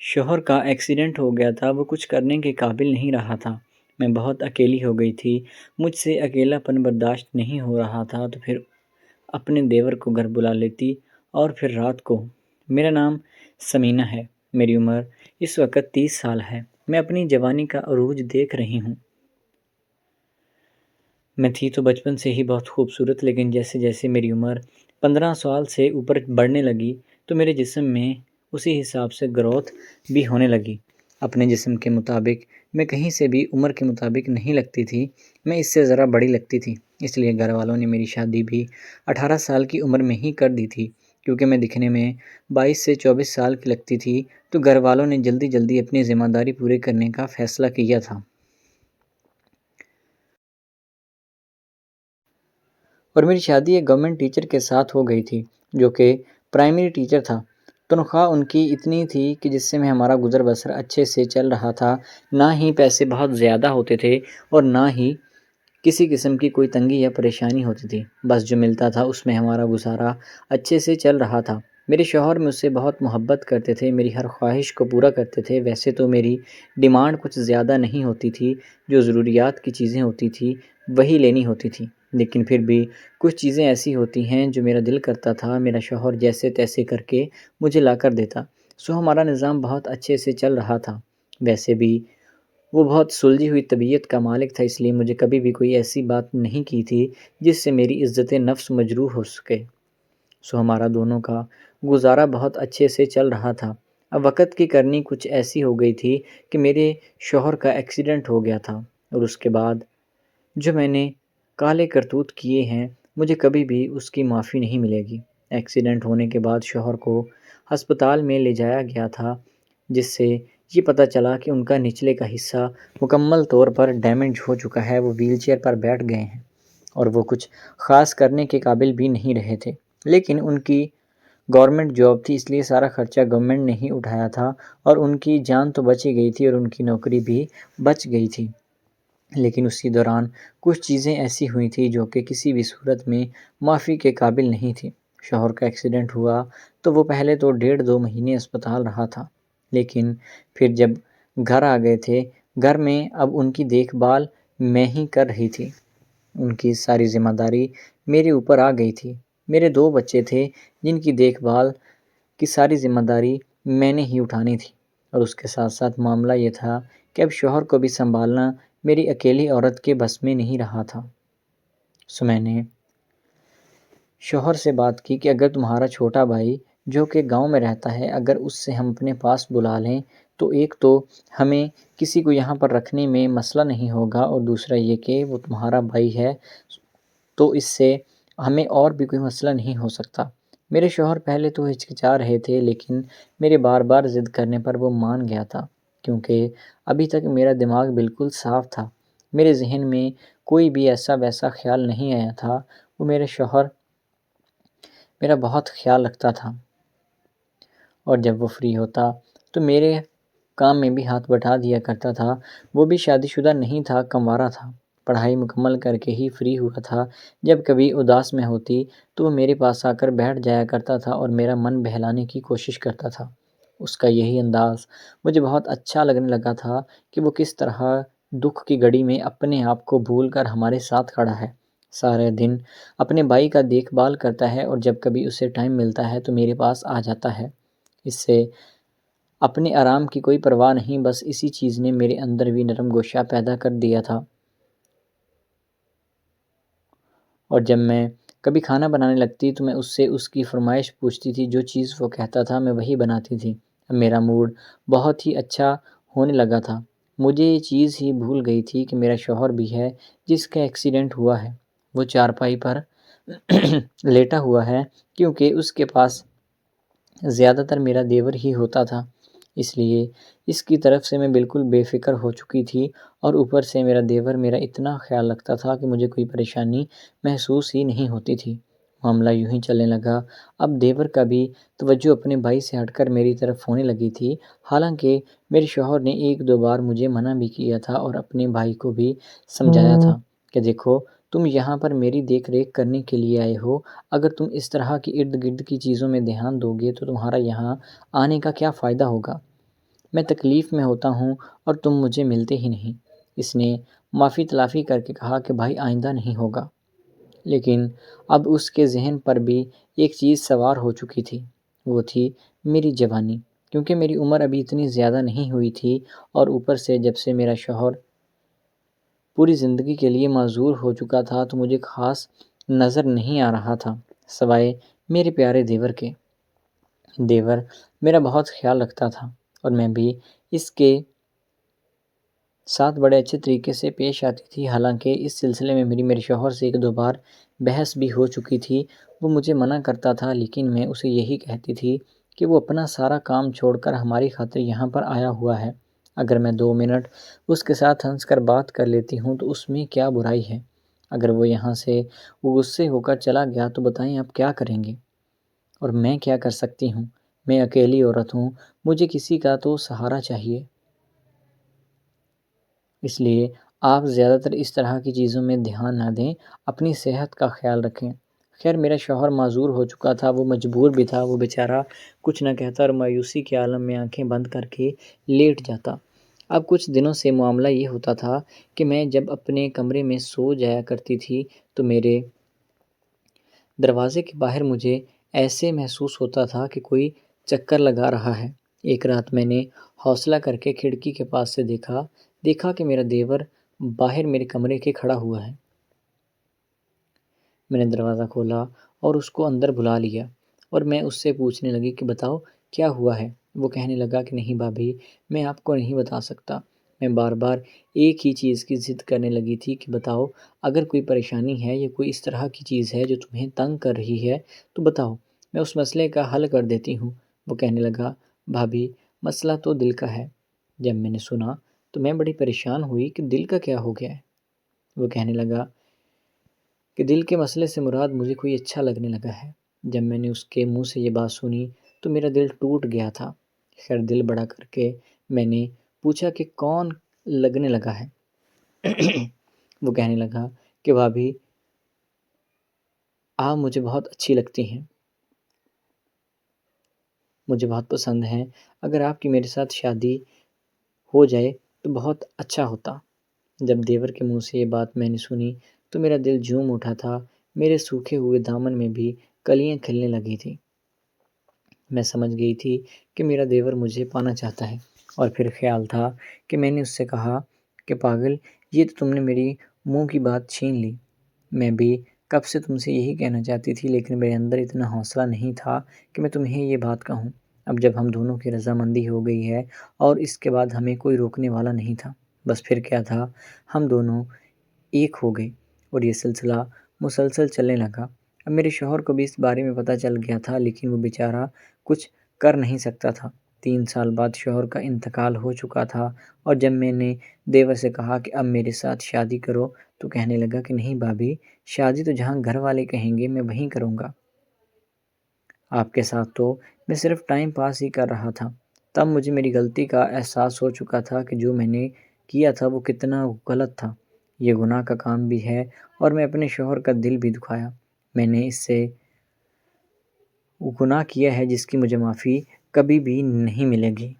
شوہر کا ایکسیڈنٹ ہو گیا تھا، وہ کچھ کرنے کے قابل نہیں رہا تھا۔ میں بہت اکیلی ہو گئی تھی، مجھ سے اکیلا پن برداشت نہیں ہو رہا تھا تو پھر اپنے دیور کو گھر بلا لیتی اور پھر رات کو۔ میرا نام سمینہ ہے، میری عمر اس وقت 30 سال ہے، میں اپنی جوانی کا عروج دیکھ رہی ہوں۔ میں تھی تو بچپن سے ہی بہت خوبصورت، لیکن جیسے جیسے میری عمر 15 سال سے اوپر بڑھنے لگی تو میرے جسم میں اسی حساب سے گروتھ بھی ہونے لگی۔ اپنے جسم کے مطابق میں کہیں سے بھی عمر کے مطابق نہیں لگتی تھی، میں اس سے ذرا بڑی لگتی تھی، اس لیے گھر والوں نے میری شادی بھی 18 سال کی عمر میں ہی کر دی تھی۔ کیونکہ میں دکھنے میں 22 سے 24 سال کی لگتی تھی تو گھر والوں نے جلدی جلدی اپنی ذمہ داری پورے کرنے کا فیصلہ کیا تھا۔ اور میری شادی ایک گورنمنٹ ٹیچر کے ساتھ ہو گئی تھی جو کہ پرائمری ٹیچر تھا۔ تنخواہ ان کی اتنی تھی کہ جس سے میں ہمارا گزر بسر اچھے سے چل رہا تھا، نہ ہی پیسے بہت زیادہ ہوتے تھے اور نہ ہی کسی قسم کی کوئی تنگی یا پریشانی ہوتی تھی، بس جو ملتا تھا اس میں ہمارا گزارا اچھے سے چل رہا تھا۔ میرے شوہر مجھ سے بہت محبت کرتے تھے، میری ہر خواہش کو پورا کرتے تھے۔ ویسے تو میری ڈیمانڈ کچھ زیادہ نہیں ہوتی تھی، جو ضروریات کی چیزیں ہوتی تھی وہی لینی ہوتی تھی، لیکن پھر بھی کچھ چیزیں ایسی ہوتی ہیں جو میرا دل کرتا تھا میرا شوہر جیسے تیسے کر کے مجھے لا کر دیتا، سو ہمارا نظام بہت اچھے سے چل رہا تھا۔ ویسے بھی وہ بہت سلجھی ہوئی طبیعت کا مالک تھا، اس لیے مجھے کبھی بھی کوئی ایسی بات نہیں کی تھی جس سے میری عزت نفس مجروح ہو سکے، سو ہمارا دونوں کا گزارا بہت اچھے سے چل رہا تھا۔ اب وقت کی کرنی کچھ ایسی ہو گئی تھی کہ میرے شوہر کا ایکسیڈنٹ ہو گیا تھا، اور اس کے بعد جو میں نے کالے کرتوت کیے ہیں مجھے کبھی بھی اس کی معافی نہیں ملے گی۔ ایکسیڈنٹ ہونے کے بعد شوہر کو ہسپتال میں لے جایا گیا تھا، جس سے یہ پتہ چلا کہ ان کا نچلے کا حصہ مکمل طور پر ڈیمیج ہو چکا ہے، وہ ویل چیئر پر بیٹھ گئے ہیں اور وہ کچھ خاص کرنے کے قابل بھی نہیں رہے تھے، لیکن ان کی گورنمنٹ جاب تھی اس لیے سارا خرچہ گورنمنٹ نے ہی اٹھایا تھا اور ان کی جان تو بچ ہی گئی تھی اور ان کی نوکری بھی بچ گئی تھی۔ لیکن اسی دوران کچھ چیزیں ایسی ہوئی تھیں جو کہ کسی بھی صورت میں معافی کے قابل نہیں تھی۔ شوہر کا ایکسیڈنٹ ہوا تو وہ پہلے تو 1.5-2 مہینے اسپتال رہا تھا، لیکن پھر جب گھر آ گئے تھے، گھر میں اب ان کی دیکھ بھال میں ہی کر رہی تھی، ان کی ساری ذمہ داری میرے اوپر آ گئی تھی۔ میرے 2 بچے تھے جن کی دیکھ بھال کی ساری ذمہ داری میں نے ہی اٹھانی تھی، اور اس کے ساتھ ساتھ معاملہ یہ تھا کہ اب شوہر کو بھی سنبھالنا میری اکیلی عورت کے بس میں نہیں رہا تھا۔ سو میں نے شوہر سے بات کی کہ اگر تمہارا چھوٹا بھائی جو کہ گاؤں میں رہتا ہے اگر اس سے ہم اپنے پاس بلا لیں تو ایک تو ہمیں کسی کو یہاں پر رکھنے میں مسئلہ نہیں ہوگا، اور دوسرا یہ کہ وہ تمہارا بھائی ہے تو اس سے ہمیں اور بھی کوئی مسئلہ نہیں ہو سکتا۔ میرے شوہر پہلے تو ہچکچا رہے تھے، لیکن میرے بار بار ضد کرنے پر وہ مان گیا تھا، کیونکہ ابھی تک میرا دماغ بالکل صاف تھا، میرے ذہن میں کوئی بھی ایسا ویسا خیال نہیں آیا تھا۔ وہ میرے شوہر میرا بہت خیال رکھتا تھا، اور جب وہ فری ہوتا تو میرے کام میں بھی ہاتھ بٹا دیا کرتا تھا۔ وہ بھی شادی شدہ نہیں تھا، کنوارا تھا، پڑھائی مکمل کر کے ہی فری ہوا تھا۔ جب کبھی اداس میں ہوتی تو وہ میرے پاس آ کر بیٹھ جایا کرتا تھا اور میرا من بہلانے کی کوشش کرتا تھا۔ اس کا یہی انداز مجھے بہت اچھا لگنے لگا تھا کہ وہ کس طرح دکھ کی گھڑی میں اپنے آپ کو بھول کر ہمارے ساتھ کھڑا ہے، سارے دن اپنے بھائی کا دیکھ بھال کرتا ہے اور جب کبھی اسے ٹائم ملتا ہے تو میرے پاس آ جاتا ہے۔ اس سے اپنے آرام کی کوئی پرواہ نہیں، بس اسی چیز نے میرے اندر بھی نرم گوشہ پیدا کر دیا تھا، اور جب میں کبھی کھانا بنانے لگتی تو میں اس سے اس کی فرمائش پوچھتی تھی، جو چیز وہ کہتا تھا میں وہی بناتی تھی۔ اب میرا موڈ بہت ہی اچھا ہونے لگا تھا، مجھے یہ چیز ہی بھول گئی تھی کہ میرا شوہر بھی ہے جس کا ایکسیڈنٹ ہوا ہے، وہ چارپائی پر لیٹا ہوا ہے، کیونکہ اس کے پاس زیادہ تر میرا دیور ہی ہوتا تھا، اس لیے اس کی طرف سے میں بالکل بے فکر ہو چکی تھی، اور اوپر سے میرا دیور میرا اتنا خیال رکھتا تھا کہ مجھے کوئی پریشانی محسوس ہی نہیں ہوتی تھی۔ معاملہ یوں ہی چلنے لگا، اب دیور کا بھی توجہ اپنے بھائی سے ہٹ کر میری طرف ہونے لگی تھی، حالانکہ میرے شوہر نے 1-2 بار مجھے منع بھی کیا تھا اور اپنے بھائی کو بھی سمجھایا تھا کہ دیکھو تم یہاں پر میری دیکھ ریکھ کرنے کے لیے آئے ہو، اگر تم اس طرح کی ارد گرد کی چیزوں میں دھیان دو گے تو تمہارا یہاں آنے کا کیا فائدہ ہوگا۔ میں تکلیف میں ہوتا ہوں اور تم مجھے ملتے ہی نہیں۔ اس نے معافی تلافی کر کے کہا کہ بھائی آئندہ نہیں ہوگا، لیکن اب اس کے ذہن پر بھی ایک چیز سوار ہو چکی تھی، وہ تھی میری جوانی، کیونکہ میری عمر ابھی اتنی زیادہ نہیں ہوئی تھی، اور اوپر سے جب سے میرا شوہر پوری زندگی کے لیے معذور ہو چکا تھا تو مجھے خاص نظر نہیں آ رہا تھا سوائے میرے پیارے دیور کے۔ دیور میرا بہت خیال رکھتا تھا اور میں بھی اس کے ساتھ بڑے اچھے طریقے سے پیش آتی تھی، حالانکہ اس سلسلے میں میرے شوہر سے ایک دو بار بحث بھی ہو چکی تھی۔ وہ مجھے منع کرتا تھا، لیکن میں اسے یہی کہتی تھی کہ وہ اپنا سارا کام چھوڑ کر ہماری خاطر یہاں پر آیا ہوا ہے، اگر میں 2 منٹ اس کے ساتھ ہنس کر بات کر لیتی ہوں تو اس میں کیا برائی ہے؟ اگر وہ یہاں سے غصے ہو کر چلا گیا تو بتائیں آپ کیا کریں گے؟ اور میں کیا کر سکتی ہوں؟ میں اکیلی عورت ہوں، مجھے کسی کا تو سہارا چاہیے۔ اس لیے آپ زیادہ تر اس طرح کی چیزوں میں دھیان نہ دیں، اپنی صحت کا خیال رکھیں۔ خیر میرا شوہر معذور ہو چکا تھا، وہ مجبور بھی تھا، وہ بیچارہ کچھ نہ کہتا اور مایوسی کے عالم میں آنکھیں بند کر کے لیٹ جاتا۔ اب کچھ دنوں سے معاملہ یہ ہوتا تھا کہ میں جب اپنے کمرے میں سو جایا کرتی تھی تو میرے دروازے کے باہر مجھے ایسے محسوس ہوتا تھا کہ کوئی چکر لگا رہا ہے۔ ایک رات میں نے حوصلہ کر کے کھڑکی کے پاس سے دیکھا کہ میرا دیور باہر میرے کمرے کے کھڑا ہوا ہے۔ میں نے دروازہ کھولا اور اس کو اندر بلا لیا اور میں اس سے پوچھنے لگی کہ بتاؤ کیا ہوا ہے؟ وہ کہنے لگا کہ نہیں بھابھی، میں آپ کو نہیں بتا سکتا۔ میں بار بار ایک ہی چیز کی ضد کرنے لگی تھی کہ بتاؤ، اگر کوئی پریشانی ہے یا کوئی اس طرح کی چیز ہے جو تمہیں تنگ کر رہی ہے تو بتاؤ، میں اس مسئلے کا حل کر دیتی ہوں۔ وہ کہنے لگا بھابھی، مسئلہ تو دل کا ہے۔ جب میں نے سنا تو میں بڑی پریشان ہوئی کہ دل کا کیا ہو گیا ہے؟ وہ کہنے لگا کہ دل کے مسئلے سے مراد مجھے کوئی اچھا لگنے لگا ہے۔ جب میں نے اس کے منہ سے یہ بات سنی تو میرا دل ٹوٹ گیا تھا۔ خیر دل بڑا کر کے میں نے پوچھا کہ کون لگنے لگا ہے؟ وہ کہنے لگا کہ بھابھی، آپ مجھے بہت اچھی لگتی ہیں، مجھے بہت پسند ہیں، اگر آپ کی میرے ساتھ شادی ہو جائے تو بہت اچھا ہوتا۔ جب دیور کے منہ سے یہ بات میں نے سنی تو میرا دل جھوم اٹھا تھا، میرے سوکھے ہوئے دامن میں بھی کلیاں کھلنے لگی تھیں۔ میں سمجھ گئی تھی کہ میرا دیور مجھے پانا چاہتا ہے، اور پھر خیال تھا کہ میں نے اس سے کہا کہ پاگل، یہ تو تم نے میری منہ کی بات چھین لی، میں بھی کب سے تم سے یہی کہنا چاہتی تھی، لیکن میرے اندر اتنا حوصلہ نہیں تھا کہ میں تمہیں یہ بات کہوں۔ اب جب ہم دونوں کی رضامندی ہو گئی ہے اور اس کے بعد ہمیں کوئی روکنے والا نہیں تھا، بس پھر کیا تھا، ہم دونوں ایک ہو گئے اور یہ سلسلہ مسلسل چلنے لگا۔ اب میرے شوہر کو بھی اس بارے میں پتہ چل گیا تھا، لیکن وہ بیچارہ کچھ کر نہیں سکتا تھا۔ 3 سال بعد شوہر کا انتقال ہو چکا تھا، اور جب میں نے دیور سے کہا کہ اب میرے ساتھ شادی کرو تو کہنے لگا کہ نہیں بھابھی، شادی تو جہاں گھر والے کہیں گے میں وہیں کروں گا، آپ کے ساتھ تو میں صرف ٹائم پاس ہی کر رہا تھا۔ تب مجھے میری غلطی کا احساس ہو چکا تھا کہ جو میں نے کیا تھا وہ کتنا غلط تھا، یہ گناہ کا کام بھی ہے، اور میں اپنے شوہر کا دل بھی دکھایا۔ میں نے اس سے گناہ کیا ہے جس کی مجھے معافی کبھی بھی نہیں ملے گی۔